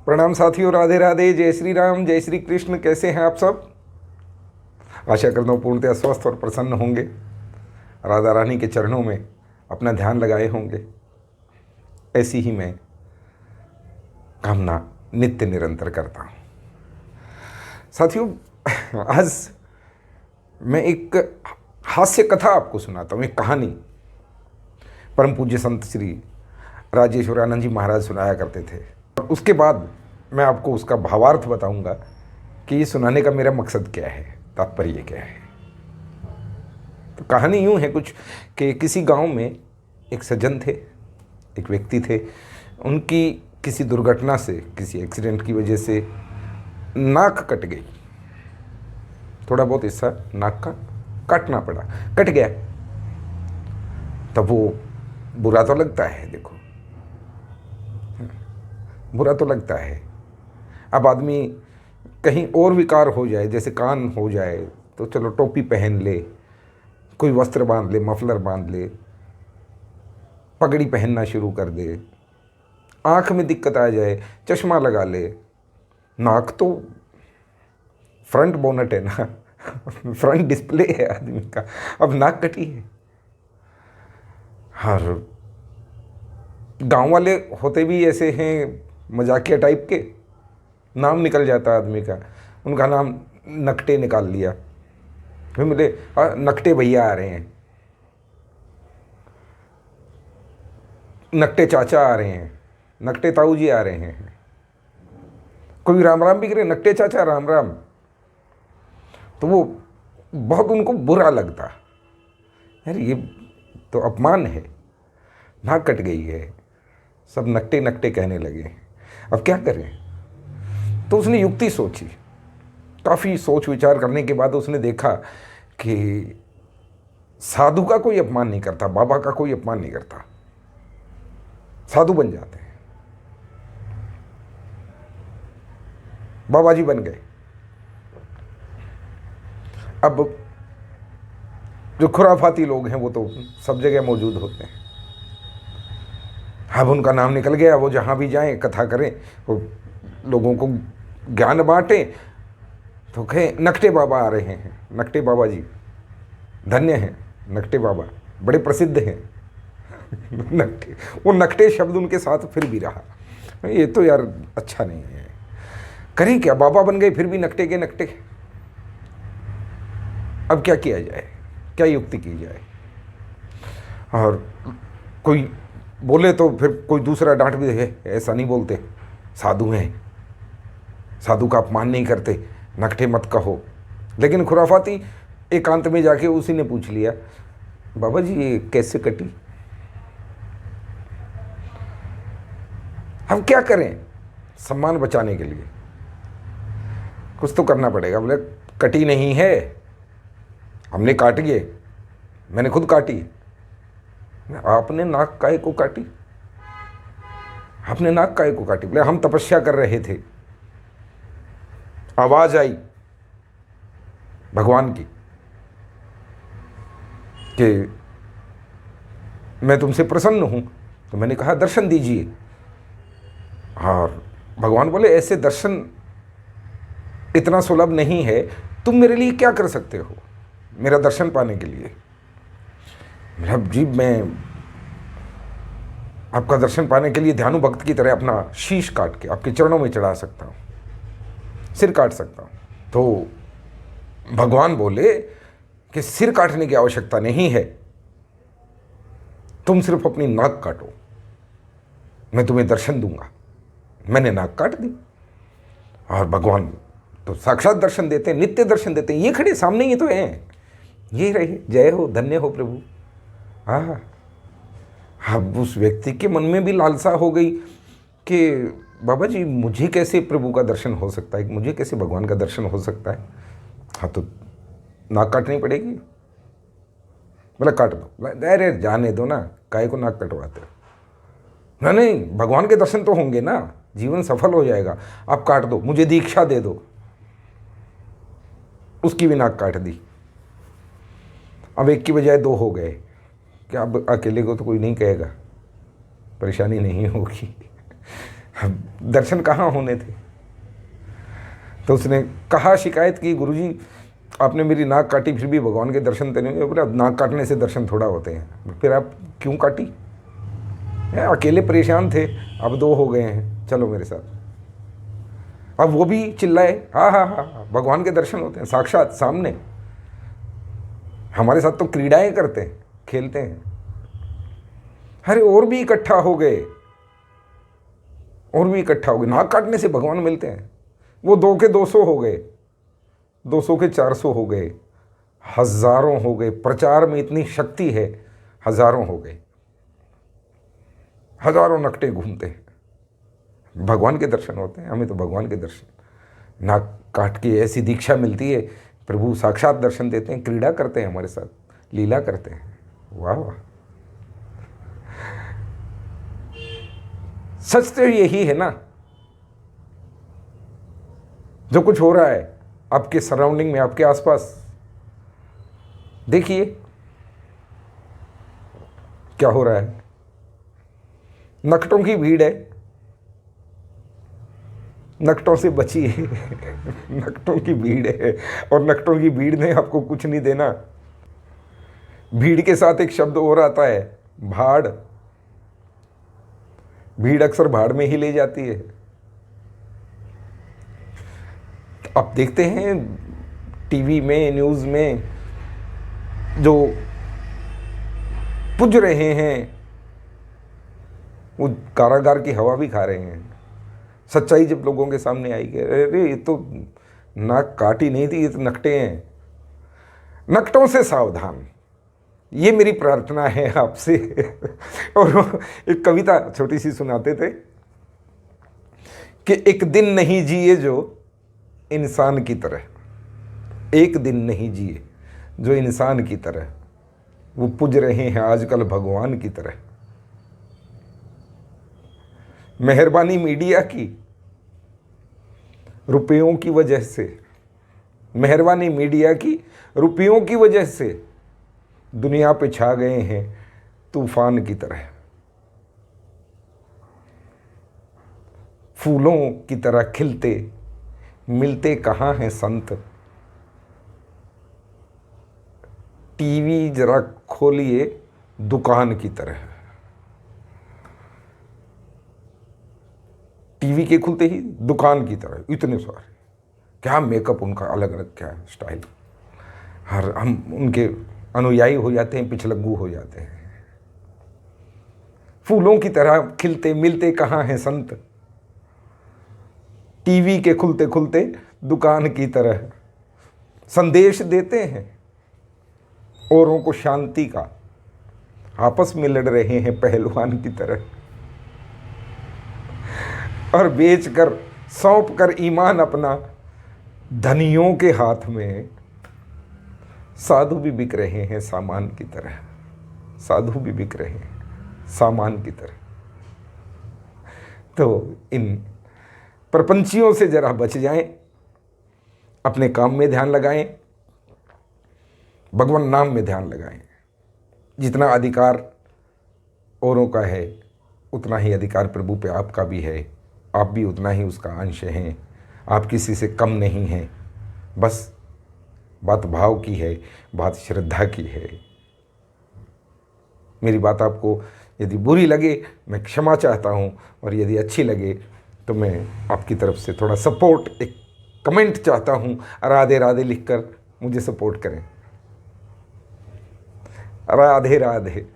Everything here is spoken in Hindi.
प्रणाम साथियों, राधे राधे, जय श्री राम, जय श्री कृष्ण। कैसे हैं आप सब? आशा करता हूँ पूर्णतः स्वस्थ और प्रसन्न होंगे, राधा रानी के चरणों में अपना ध्यान लगाए होंगे। ऐसी ही मैं कामना नित्य निरंतर करता हूँ। साथियों, आज मैं एक हास्य कथा आपको सुनाता हूँ, एक कहानी। परम पूज्य संत श्री राजेश्वरानंद जी महाराज सुनाया करते थे। और उसके बाद मैं आपको उसका भावार्थ बताऊंगा कि ये सुनाने का मेरा मकसद क्या है, तात्पर्य क्या है। तो कहानी यूँ है कुछ कि किसी गांव में एक सज्जन थे, एक व्यक्ति थे। उनकी किसी दुर्घटना से, किसी एक्सीडेंट की वजह से नाक कट गई। थोड़ा बहुत हिस्सा नाक का काटना पड़ा, कट गया। तब वो बुरा तो लगता है, देखो बुरा तो लगता है। अब आदमी कहीं और विकार हो जाए, जैसे कान हो जाए तो चलो टोपी पहन ले, कोई वस्त्र बांध ले, मफलर बांध ले, पगड़ी पहनना शुरू कर दे। आँख में दिक्कत आ जाए, चश्मा लगा ले। नाक तो फ्रंट बोनट है ना, फ्रंट डिस्प्ले है आदमी का। अब नाक कटी है। और गांव वाले होते भी ऐसे हैं मजाकिया टाइप के, नाम निकल जाता आदमी का। उनका नाम नकटे निकाल लिया। फिर मिले, नकटे भैया आ रहे हैं, नकटे चाचा आ रहे हैं, नकटे ताऊ जी आ रहे हैं। कोई राम राम भी करे, नकटे चाचा राम राम। तो वो बहुत उनको बुरा लगता, यार ये तो अपमान है, नाक कट गई है। सब नकटे नकटे कहने लगे। अब क्या करें? तो उसने युक्ति सोची। काफ़ी सोच विचार करने के बाद उसने देखा कि साधु का कोई अपमान नहीं करता, बाबा का कोई अपमान नहीं करता, साधु बन जाते हैं। बाबा जी बन गए। अब जो खुराफाती लोग हैं वो तो सब जगह मौजूद होते हैं। अब उनका नाम निकल गया, वो जहाँ भी जाएं कथा करें, वो लोगों को ज्ञान बांटें। तो कहें नकटे बाबा आ रहे हैं, नकटे बाबा जी धन्य हैं, नकटे बाबा बड़े प्रसिद्ध हैं। नकटे, वो नकटे शब्द उनके साथ फिर भी रहा। ये तो यार अच्छा नहीं है। करें क्या, बाबा बन गए फिर भी नकटे के नकटे। अब क्या किया जाए, क्या युक्ति की जाए? और कोई बोले तो फिर कोई दूसरा डांट भी दे, ऐसा नहीं बोलते, साधु हैं, साधु का अपमान नहीं करते, नकटे मत कहो। लेकिन खुराफाती एकांत में जाके उसी ने पूछ लिया, बाबा जी ये कैसे कटी? हम क्या करें सम्मान बचाने के लिए? कुछ तो करना पड़ेगा। बोले कटी नहीं है, हमने काटी है, मैंने खुद काटी। आपने नाक काहे को काटी? आपने नाक काहे को काटी? बोले हम तपस्या कर रहे थे, आवाज आई भगवान की कि मैं तुमसे प्रसन्न हूं, तो मैंने कहा दर्शन दीजिए। और भगवान बोले ऐसे दर्शन इतना सुलभ नहीं है, तुम मेरे लिए क्या कर सकते हो मेरा दर्शन पाने के लिए? मतलब जी मैं आपका दर्शन पाने के लिए ध्यानु भक्त की तरह अपना शीश काट के आपके चरणों में चढ़ा सकता हूँ, सिर काट सकता हूँ। तो भगवान बोले कि सिर काटने की आवश्यकता नहीं है, तुम सिर्फ अपनी नाक काटो, मैं तुम्हें दर्शन दूंगा। मैंने नाक काट दी और भगवान तो साक्षात दर्शन देते हैं, नित्य दर्शन देते हैं। ये खड़े सामने ही तो हैं, ये रहे। जय हो, धन्य हो प्रभु। हाँ, अब उस व्यक्ति के मन में भी लालसा हो गई कि बाबा जी मुझे कैसे प्रभु का दर्शन हो सकता है, मुझे कैसे भगवान का दर्शन हो सकता है? हाँ तो नाक काटनी पड़ेगी। बोला काट दो। अरे जाने दो ना, काहे को नाक कटवाते हो? नहीं, भगवान के दर्शन तो होंगे ना, जीवन सफल हो जाएगा। आप काट दो, मुझे दीक्षा दे दो। उसकी भी नाक काट दी। अब एक की बजाय दो हो गए। क्या अब अकेले को तो कोई नहीं कहेगा, परेशानी नहीं होगी। दर्शन कहाँ होने थे। तो उसने कहा, शिकायत की, गुरुजी आपने मेरी नाक काटी फिर भी भगवान के दर्शन तो नहीं हुए। बोला नाक काटने से दर्शन थोड़ा होते हैं। फिर आप क्यों काटी? अकेले परेशान थे, अब 2 हो गए हैं, चलो मेरे साथ। अब वो भी चिल्लाए, हाँ हाँ हाँ भगवान के दर्शन होते हैं साक्षात सामने। हमारे साथ तो क्रीड़ाएं करते हैं, खेलते हैं। अरे और भी इकट्ठा हो गए, और भी इकट्ठा हो गए। नाक काटने से भगवान मिलते हैं। वो 2 के 200 हो गए, 200 के 400 हो गए, हजारों हो गए। प्रचार में इतनी शक्ति है, हजारों हो गए। हजारों नकटे घूमते हैं, भगवान के दर्शन होते हैं। हमें तो भगवान के दर्शन, नाक काट के ऐसी दीक्षा मिलती है, प्रभु साक्षात दर्शन देते हैं, क्रीड़ा करते हैं हमारे साथ, लीला करते हैं। वाह वाह। सच तो यही है ना, जो कुछ हो रहा है आपके सराउंडिंग में, आपके आसपास, देखिए क्या हो रहा है। नकटों की भीड़ है, नकटों से बचिए। नकटों की भीड़ है, और नकटों की भीड़ ने आपको कुछ नहीं देना। भीड़ के साथ एक शब्द और आता है, भाड़। भीड़ अक्सर भाड़ में ही ले जाती है। आप देखते हैं टीवी में, न्यूज़ में, जो पुज रहे हैं वो कारागार की हवा भी खा रहे हैं। सच्चाई जब लोगों के सामने आई कि अरे ये तो नाक काटी नहीं थी, ये तो नकटे हैं। नकटों से सावधान, ये मेरी प्रार्थना है आपसे। और एक कविता छोटी सी सुनाते थे कि एक दिन नहीं जिए जो इंसान की तरह, एक दिन नहीं जिए जो इंसान की तरह, वो पुज रहे हैं आजकल भगवान की तरह। मेहरबानी मीडिया की, रुपयों की वजह से, मेहरबानी मीडिया की, रुपयों की वजह से दुनिया पे छा गए हैं तूफान की तरह। फूलों की तरह खिलते, मिलते कहाँ हैं संत। टीवी जरा खोलिए दुकान की तरह। टीवी के खुलते ही दुकान की तरह, इतने सारे, क्या मेकअप उनका अलग अलग, क्या स्टाइल। हर हम उनके अनुयायी हो जाते हैं, पिछलग्गू हो जाते हैं। फूलों की तरह खिलते, मिलते कहाँ हैं संत। टीवी के खुलते खुलते दुकान की तरह संदेश देते हैं औरों को शांति का, आपस में लड़ रहे हैं पहलवान की तरह। और बेचकर, सौंप कर ईमान अपना धनियों के हाथ में, साधु भी बिक रहे हैं सामान की तरह। साधु भी बिक रहे हैं सामान की तरह। तो इन प्रपंचियों से जरा बच जाएं, अपने काम में ध्यान लगाएं, भगवान नाम में ध्यान लगाएं। जितना अधिकार औरों का है उतना ही अधिकार प्रभु पे आपका भी है। आप भी उतना ही उसका अंश हैं। आप किसी से कम नहीं हैं। बस बात भाव की है, बात श्रद्धा की है। मेरी बात आपको यदि बुरी लगे मैं क्षमा चाहता हूँ, और यदि अच्छी लगे तो मैं आपकी तरफ से थोड़ा सपोर्ट, एक कमेंट चाहता हूँ। राधे राधे लिखकर मुझे सपोर्ट करें। राधे राधे।